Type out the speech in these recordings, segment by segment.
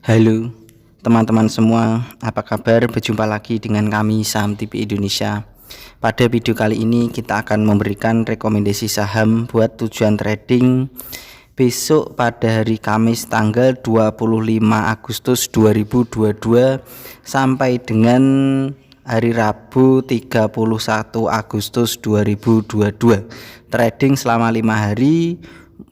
Halo teman-teman semua, apa kabar? Berjumpa lagi dengan kami Saham TV Indonesia. Pada video kali ini kita akan memberikan rekomendasi saham buat tujuan trading besok pada hari Kamis tanggal 25 Agustus 2022 sampai dengan hari Rabu 31 Agustus 2022. Trading selama 5 hari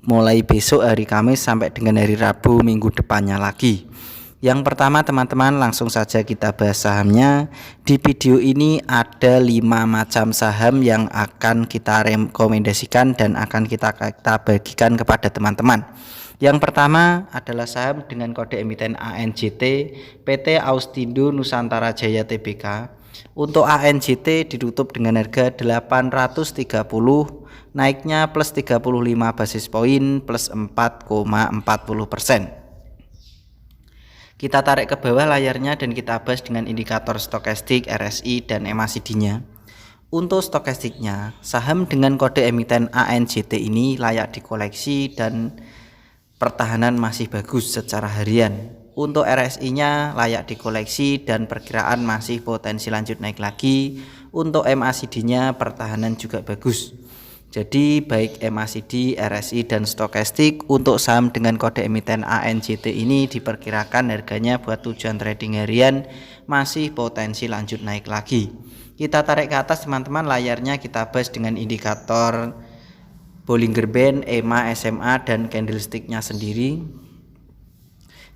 mulai besok hari Kamis sampai dengan hari Rabu minggu depannya lagi. Yang pertama teman-teman, langsung saja kita bahas sahamnya. Di video ini ada 5 macam saham yang akan kita rekomendasikan dan akan kita bagikan kepada teman-teman. Yang pertama adalah saham dengan kode emiten ANJT PT Austindo Nusantara Jaya Tbk. Untuk ANJT ditutup dengan harga 830, naiknya plus 35 basis poin plus 4,40%. Kita tarik ke bawah layarnya dan kita bahas dengan indikator stokastik, RSI, dan MACD-nya. Untuk stokastiknya, saham dengan kode emiten ANJT ini layak dikoleksi dan pertahanan masih bagus secara harian. Untuk RSI-nya layak dikoleksi dan perkiraan masih potensi lanjut naik lagi. Untuk MACD-nya pertahanan juga bagus. Jadi baik MACD, RSI, dan stokastik untuk saham dengan kode emiten ANJT ini diperkirakan harganya buat tujuan trading harian masih potensi lanjut naik lagi. Kita tarik ke atas teman-teman layarnya, kita bahas dengan indikator Bollinger Band, EMA, SMA, dan candlesticknya sendiri.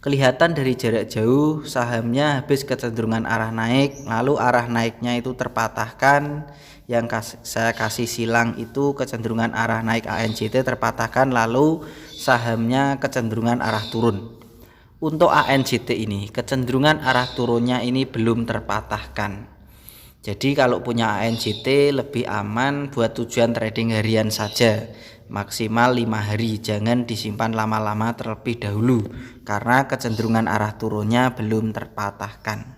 Kelihatan dari jarak jauh sahamnya habis kecenderungan arah naik, lalu arah naiknya itu terpatahkan. Yang saya kasih silang itu kecenderungan arah naik ANJT terpatahkan, lalu sahamnya kecenderungan arah turun. Untuk ANJT ini kecenderungan arah turunnya ini belum terpatahkan. Jadi kalau punya ANJT lebih aman buat tujuan trading harian saja, maksimal 5 hari, jangan disimpan lama-lama terlebih dahulu karena kecenderungan arah turunnya belum terpatahkan.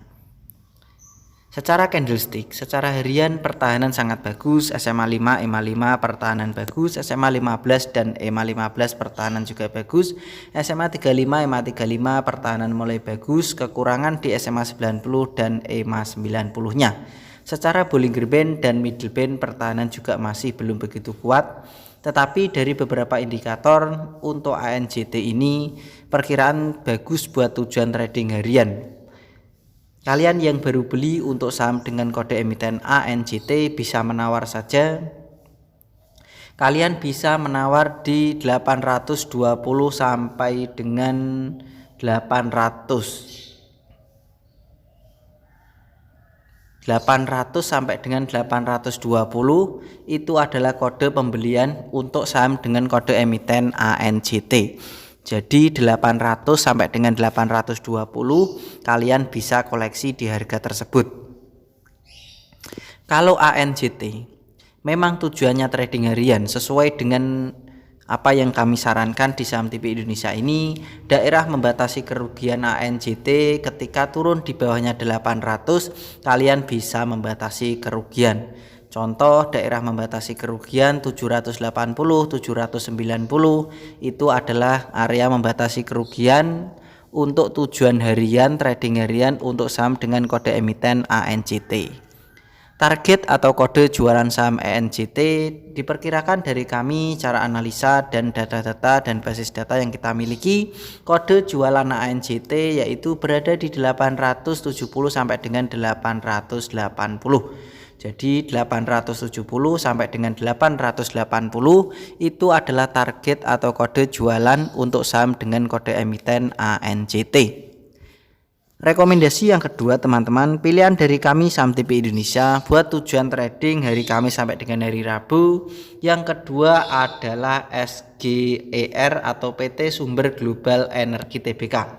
Secara candlestick, secara harian pertahanan sangat bagus, SMA 5, EMA 5 pertahanan bagus, SMA 15 dan EMA 15 pertahanan juga bagus, SMA 35, EMA 35 pertahanan mulai bagus, kekurangan di SMA 90 dan EMA 90-nya. Secara Bollinger Band dan Middle Band pertahanan juga masih belum begitu kuat. Tetapi dari beberapa indikator untuk ANJT ini perkiraan bagus buat tujuan trading harian. Kalian yang baru beli untuk saham dengan kode emiten ANJT bisa menawar saja. Kalian bisa menawar di 820 sampai dengan 800 sampai dengan 820 itu adalah kode pembelian untuk saham dengan kode emiten ANJT. Jadi 800 sampai dengan 820 kalian bisa koleksi di harga tersebut. Kalau ANJT memang tujuannya trading harian sesuai dengan apa yang kami sarankan di Saham TV Indonesia ini, daerah membatasi kerugian ANJT ketika turun di bawahnya 800 kalian bisa membatasi kerugian. Contoh daerah membatasi kerugian 780, 790 itu adalah area membatasi kerugian untuk tujuan harian trading harian untuk saham dengan kode emiten ANJT. Target atau kode jualan saham ANJT diperkirakan dari kami cara analisa dan data-data dan basis data yang kita miliki, kode jualan ANJT yaitu berada di 870 sampai dengan 880. Jadi 870 sampai dengan 880 itu adalah target atau kode jualan untuk saham dengan kode emiten ANJT. Rekomendasi yang kedua teman-teman, pilihan dari kami Saham TV Indonesia buat tujuan trading hari Kamis sampai dengan hari Rabu. Yang kedua adalah SGER atau PT Sumber Global Energi Tbk.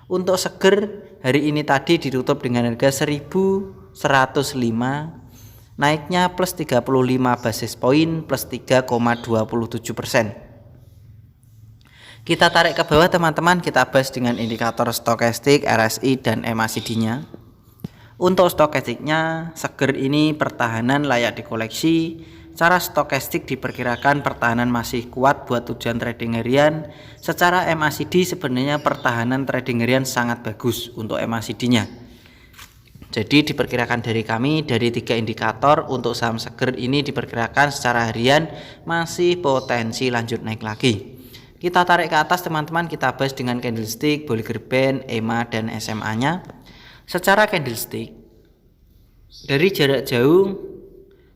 Untuk seger hari ini tadi ditutup dengan harga 1105, naiknya plus 35 basis poin plus 3,27%. Kita tarik ke bawah teman-teman, kita bahas dengan indikator stokastik, RSI, dan MACD-nya. Untuk stokastiknya, seger ini pertahanan layak dikoleksi Secara stokastik diperkirakan pertahanan masih kuat buat tujuan trading harian. Secara MACD sebenarnya pertahanan trading harian sangat bagus untuk MACD-nya. Jadi diperkirakan dari kami dari 3 indikator untuk saham seger ini diperkirakan secara harian masih potensi lanjut naik lagi. Kita tarik ke atas teman-teman, kita bahas dengan candlestick, Bollinger Band, EMA dan SMA-nya. Secara candlestick dari jarak jauh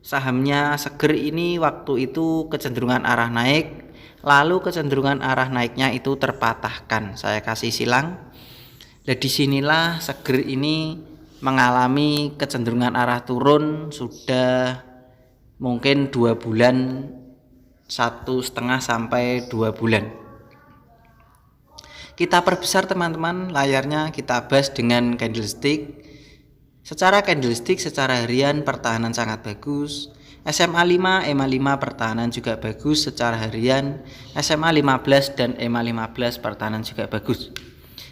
sahamnya seger ini waktu itu kecenderungan arah naik, lalu kecenderungan arah naiknya itu terpatahkan. Saya kasih silang. Dan disinilah seger ini mengalami kecenderungan arah turun sudah mungkin 2 bulan, 1,5 sampai 2 bulan. Kita perbesar teman-teman layarnya, kita bahas dengan candlestick. Secara candlestick secara harian pertahanan sangat bagus. SMA 5, EMA 5 pertahanan juga bagus secara harian. SMA 15 dan EMA 15 pertahanan juga bagus.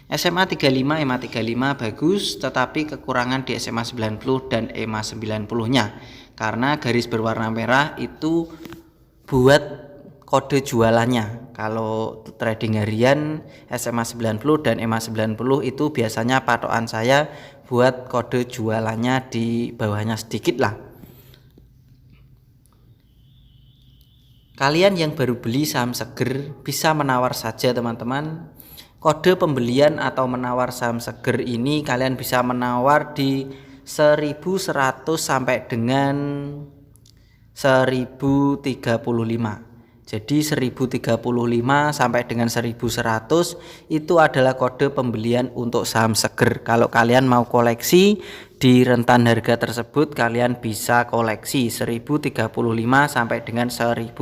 SMA 35, EMA 35 bagus, tetapi kekurangan di SMA 90 dan EMA 90-nya. Karena garis berwarna merah itu buat kode jualannya. Kalau trading harian SMA 90 dan EMA 90 itu biasanya patokan saya buat kode jualannya di bawahnya sedikit lah. Kalian yang baru beli saham seger bisa menawar saja teman-teman. Kode pembelian atau menawar saham seger ini kalian bisa menawar di 1100 sampai dengan 1035. Jadi 1035 sampai dengan 1100 itu adalah kode pembelian untuk saham seger. Kalau kalian mau koleksi di rentan harga tersebut, kalian bisa koleksi 1035 sampai dengan 1100.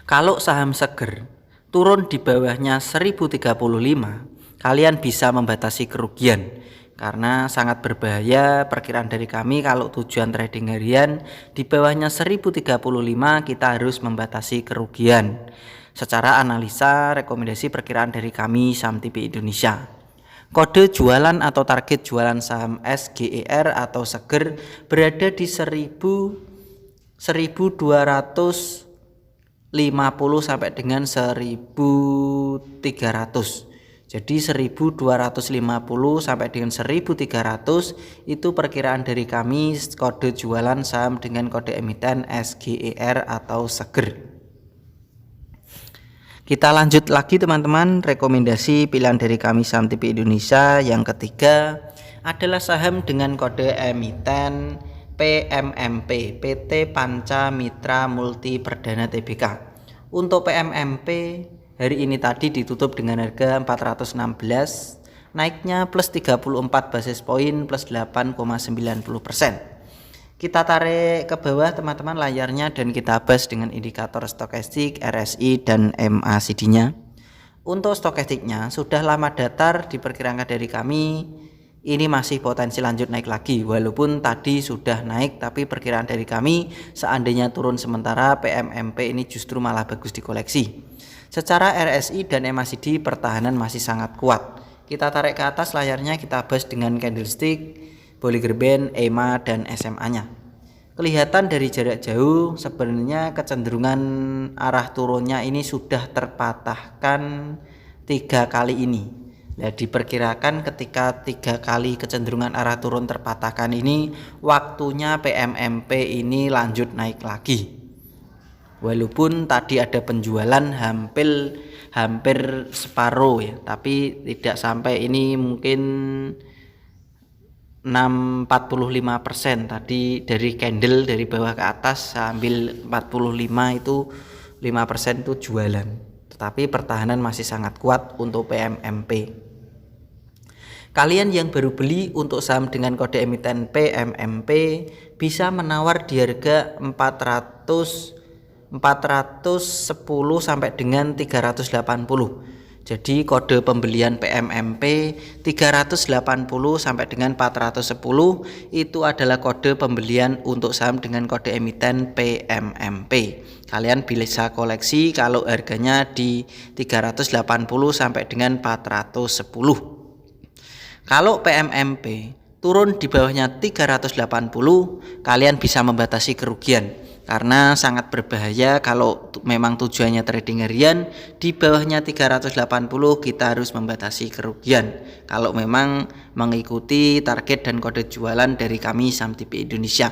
Kalau saham seger turun di bawahnya 1035, kalian bisa membatasi kerugian. Karena sangat berbahaya perkiraan dari kami kalau tujuan trading harian di bawahnya 1035 kita harus membatasi kerugian. Secara analisa rekomendasi perkiraan dari kami Saham TV Indonesia. Kode jualan atau target jualan saham SGER atau seger berada di 1250 sampai dengan 1300. Jadi 1250 sampai dengan 1300 itu perkiraan dari kami kode jualan saham dengan kode emiten SGER atau seger. Kita lanjut lagi teman-teman, rekomendasi pilihan dari kami Saham TV Indonesia yang ketiga adalah saham dengan kode emiten PMMP, PT Panca Mitra Multi Perdana Tbk. Untuk PMMP hari ini tadi ditutup dengan harga 416, naiknya plus 34 basis poin plus 8,90%. Kita tarik ke bawah teman-teman layarnya dan kita bahas dengan indikator stokastik, RSI dan MACD-nya. Untuk stokastiknya sudah lama datar, diperkirakan dari kami ini masih potensi lanjut naik lagi, walaupun tadi sudah naik, tapi perkiraan dari kami seandainya turun sementara PMMP ini justru malah bagus dikoleksi. Secara RSI dan MACD pertahanan masih sangat kuat. Kita tarik ke atas layarnya, kita bahas dengan candlestick, Bollinger Band, EMA dan SMA-nya. Kelihatan dari jarak jauh sebenarnya kecenderungan arah turunnya ini sudah terpatahkan 3 kali ini. Nah, diperkirakan ketika 3 kali kecenderungan arah turun terpatahkan ini, waktunya PMMP ini lanjut naik lagi. Walaupun tadi ada penjualan hampir separuh ya, tapi tidak sampai ini mungkin 45% tadi dari candle dari bawah ke atas sambil 45 itu 5% itu jualan. Tetapi pertahanan masih sangat kuat untuk PMMP. Kalian yang baru beli untuk saham dengan kode emiten PMMP bisa menawar di harga 410 sampai dengan 380. Jadi kode pembelian PMMP 380 sampai dengan 410 itu adalah kode pembelian untuk saham dengan kode emiten PMMP. Kalian bisa koleksi kalau harganya di 380 sampai dengan 410. Kalau PMMP turun di bawahnya 380, kalian bisa membatasi kerugian. Karena sangat berbahaya kalau memang tujuannya trading harian, di bawahnya 380 kita harus membatasi kerugian. Kalau memang mengikuti target dan kode jualan dari kami Saham TV Indonesia.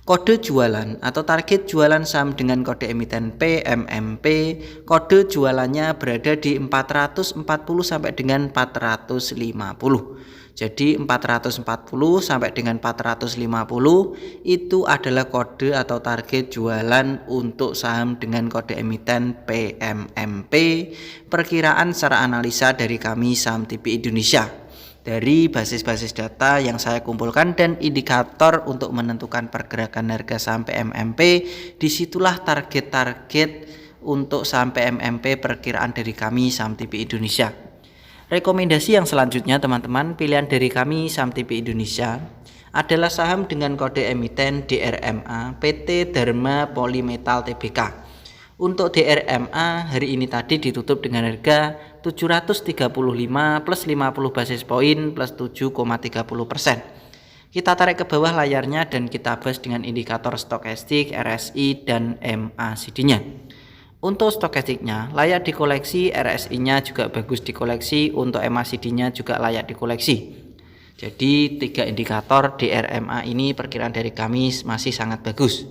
Kode jualan atau target jualan saham dengan kode emiten PMMP, kode jualannya berada di 440 sampai dengan 450. Jadi 440 sampai dengan 450 itu adalah kode atau target jualan untuk saham dengan kode emiten PMMP. Perkiraan secara analisa dari kami Saham TV Indonesia. Dari basis-basis data yang saya kumpulkan dan indikator untuk menentukan pergerakan harga saham PMMP, disitulah target-target untuk saham PMMP perkiraan dari kami Saham TV Indonesia. Rekomendasi yang selanjutnya teman-teman, pilihan dari kami Saham TV Indonesia adalah saham dengan kode emiten DRMA PT Dharma Polymetal Tbk. Untuk DRMA hari ini tadi ditutup dengan harga 735 plus 50 basis poin plus 7,30%. Kita tarik ke bawah layarnya dan kita bahas dengan indikator stokastik, RSI, dan MACD-nya. Untuk stokastiknya layak dikoleksi, RSI-nya juga bagus dikoleksi, untuk MACD-nya juga layak dikoleksi. Jadi 3 indikator DRMA ini perkiraan dari kami masih sangat bagus.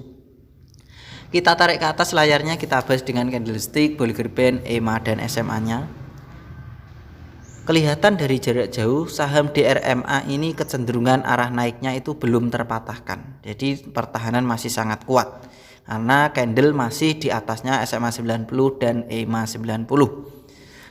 Kita tarik ke atas layarnya, kita bahas dengan candlestick, Bollinger Band, EMA, dan SMA-nya. Kelihatan dari jarak jauh saham DRMA ini kecenderungan arah naiknya itu belum terpatahkan. Jadi pertahanan masih sangat kuat karena candle masih di atasnya SMA 90 dan EMA 90.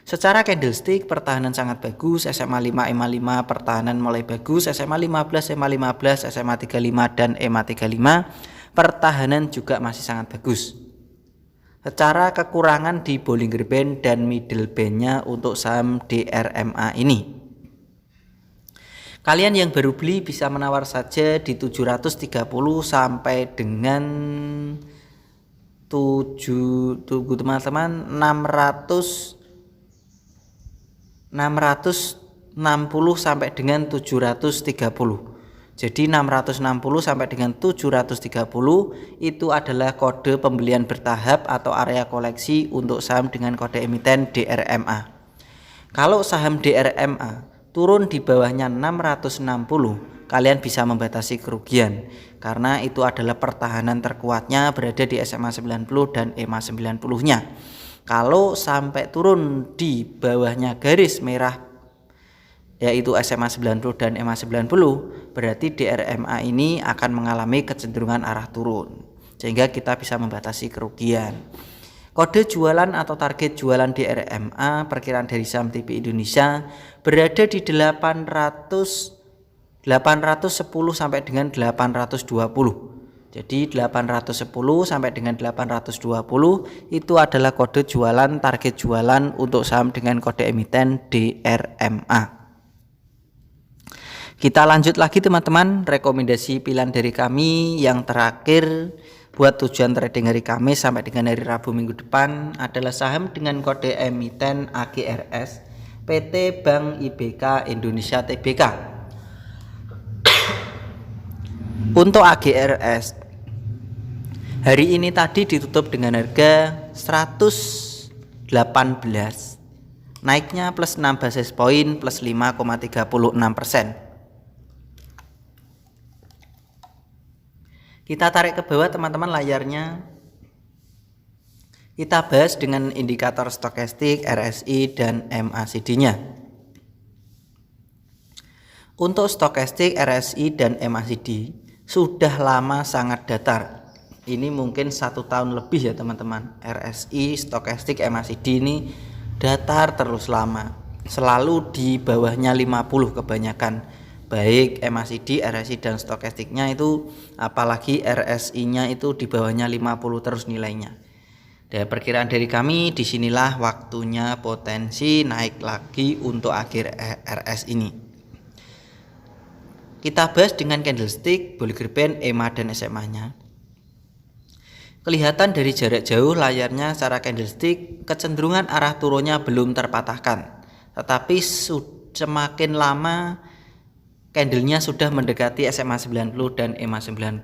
Secara candlestick pertahanan sangat bagus, SMA 5, EMA 5 pertahanan mulai bagus, SMA 15, EMA 15, SMA 35 dan EMA 35 pertahanan juga masih sangat bagus. Secara kekurangan di Bollinger Band dan middle band-nya untuk saham DRMA ini. Kalian yang baru beli bisa menawar saja di 730 sampai dengan 7 tunggu teman-teman 660 sampai dengan 730. Jadi 660 sampai dengan 730 itu adalah kode pembelian bertahap atau area koleksi untuk saham dengan kode emiten DRMA. Kalau saham DRMA turun di bawahnya 660, kalian bisa membatasi kerugian karena itu adalah pertahanan terkuatnya berada di SMA 90 dan EMA 90-nya. Kalau sampai turun di bawahnya garis merah yaitu SMA 90 dan EMA 90, berarti DRMA ini akan mengalami kecenderungan arah turun sehingga kita bisa membatasi kerugian. Kode jualan atau target jualan DRMA perkiraan dari Saham TV Indonesia berada di 810 sampai dengan 820. Jadi 810 sampai dengan 820 itu adalah kode jualan, target jualan untuk saham dengan kode emiten DRMA. Kita lanjut lagi teman-teman, rekomendasi pilihan dari kami yang terakhir buat tujuan trading hari Kamis sampai dengan hari Rabu minggu depan adalah saham dengan kode emiten AGRS PT Bank IBK Indonesia Tbk. Untuk AGRS hari ini tadi ditutup dengan harga 118, naiknya plus 6 basis poin plus 5,36%. Kita tarik ke bawah teman-teman layarnya. Kita bahas dengan indikator stokastik, RSI, dan MACD-nya. Untuk stokastik, RSI, dan MACD sudah lama sangat datar. Ini mungkin 1 tahun lebih ya teman-teman. RSI, stokastik, MACD ini datar terus lama. Selalu di bawahnya 50 kebanyakan. Baik MACD, RSI, dan stokastiknya itu, apalagi RSI-nya itu di bawahnya 50 terus nilainya. Dan perkiraan dari kami disinilah waktunya potensi naik lagi untuk akhir RS ini. Kita bahas dengan candlestick, Bollinger Band, EMA, dan SMA-nya. Kelihatan dari jarak jauh layarnya secara candlestick kecenderungan arah turunnya belum terpatahkan, tetapi semakin lama candlenya sudah mendekati SMA 90 dan EMA 90.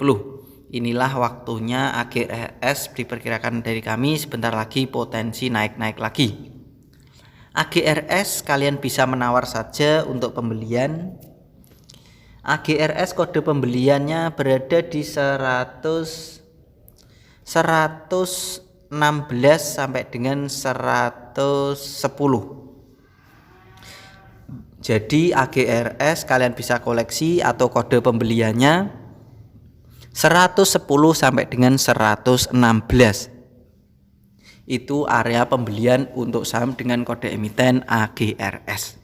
Inilah waktunya AGRS diperkirakan dari kami sebentar lagi potensi naik-naik lagi. AGRS kalian bisa menawar saja untuk pembelian. AGRS kode pembeliannya berada di 116 sampai dengan 110. Jadi AGRS kalian bisa koleksi atau kode pembeliannya 110 sampai dengan 116. Itu area pembelian untuk saham dengan kode emiten AGRS.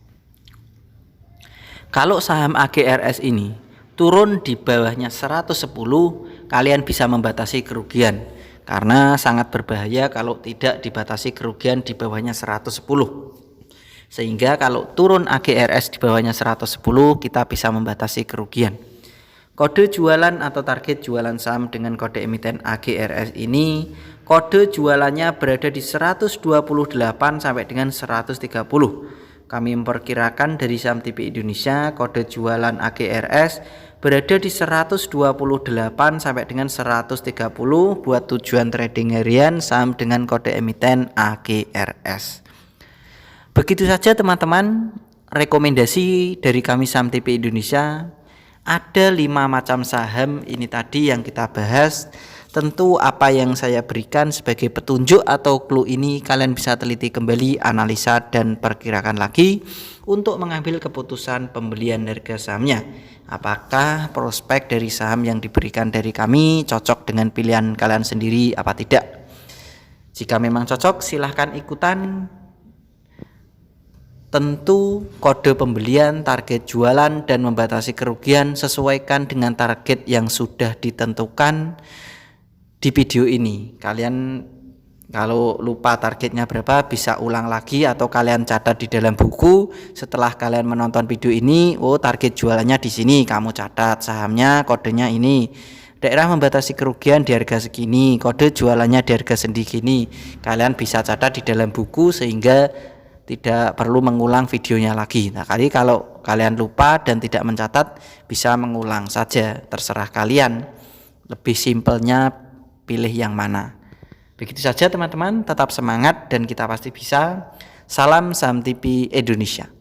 Kalau saham AGRS ini turun di bawahnya 110, kalian bisa membatasi kerugian karena sangat berbahaya kalau tidak dibatasi kerugian di bawahnya 110. Sehingga kalau turun AGRS di bawahnya 110, kita bisa membatasi kerugian. Kode jualan atau target jualan saham dengan kode emiten AGRS ini, kode jualannya berada di 128 sampai dengan 130. Kami memperkirakan dari saham TP Indonesia kode jualan AGRS berada di 128 sampai dengan 130 buat tujuan trading harian saham dengan kode emiten AGRS. Begitu saja teman-teman rekomendasi dari kami saham TP Indonesia. Ada 5 macam saham ini tadi yang kita bahas. Tentu apa yang saya berikan sebagai petunjuk atau clue ini kalian bisa teliti kembali, analisa dan perkirakan lagi untuk mengambil keputusan pembelian harga sahamnya. Apakah prospek dari saham yang diberikan dari kami cocok dengan pilihan kalian sendiri apa tidak? Jika memang cocok silahkan ikutan. Tentu kode pembelian, target jualan dan membatasi kerugian sesuaikan dengan target yang sudah ditentukan di video ini. Kalian kalau lupa targetnya berapa bisa ulang lagi atau kalian catat di dalam buku. Setelah kalian menonton video ini, oh target jualannya di sini, kamu catat sahamnya kodenya ini. Daerah membatasi kerugian di harga segini, kode jualannya di harga segini. Kalian bisa catat di dalam buku sehingga tidak perlu mengulang videonya lagi. Nah, kalau kalian lupa dan tidak mencatat bisa mengulang saja, terserah kalian. Lebih simpelnya pilih yang mana. Begitu saja teman-teman, tetap semangat dan kita pasti bisa. Salam Saham TP Indonesia.